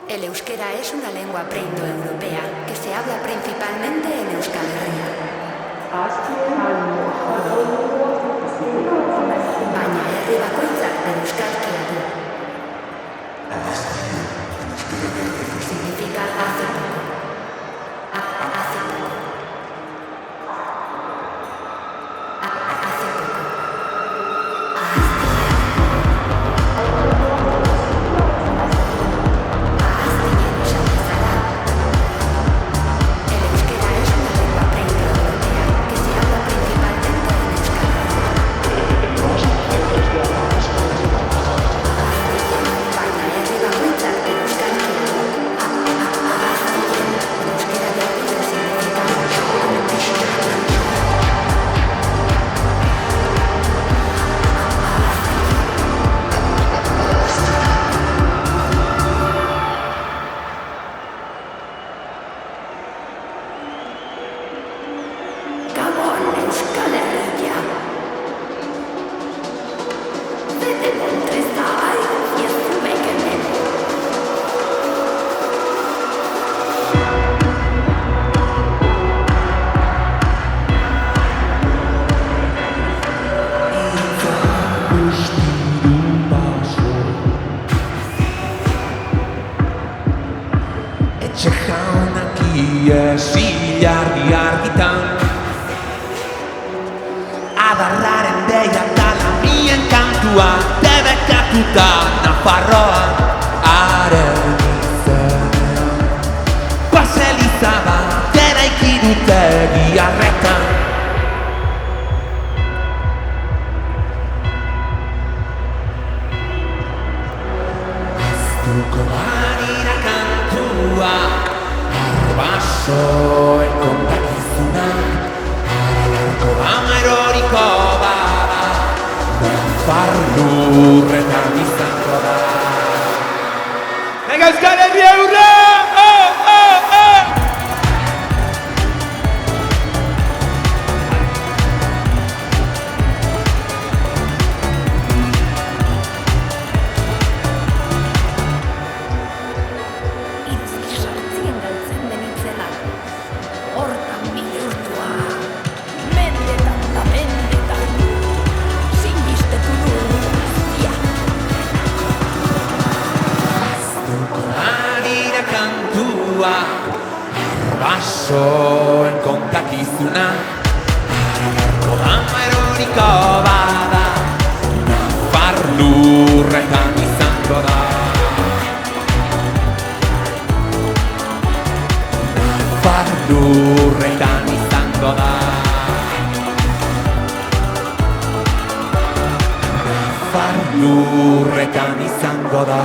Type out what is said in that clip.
El euskera es una lengua preindoeuropea que se habla principalmente en Euskal Herria. Baina herri bakoitzak bere euskalkia du. Significa hace poco. Hace poco. Hace poco. El euskera es una lengua preindoeuropea que se habla principalmente en Euskal Baina herri bakoitzak bere euskalkia du. Euskera de herria significa Gabon Euskal Herria. Bete Montezai, Jesu Bekemen. Etxe jaunak iesi argitan adarraren deia talamien kantua debekatuta Nafarroa haren izenean Baseliza bat eraiki dute Giarretan Aztuko barira kantua Arbasoen kontakizuna Aralarko ameroriko bada Nafar lurretan izango da Venga Euskal Herria hurra! Itzki sartzien galtzen denitzela. Hortan bihurtua. Mendetan da mendetan. Sinistetu du guztia. Aztuko barira kantua Arbasoen kontakizuna Aralarko ameroriko bada Nafar lurretan izango da Nafar lurretan izango da Nafar lurretan izango da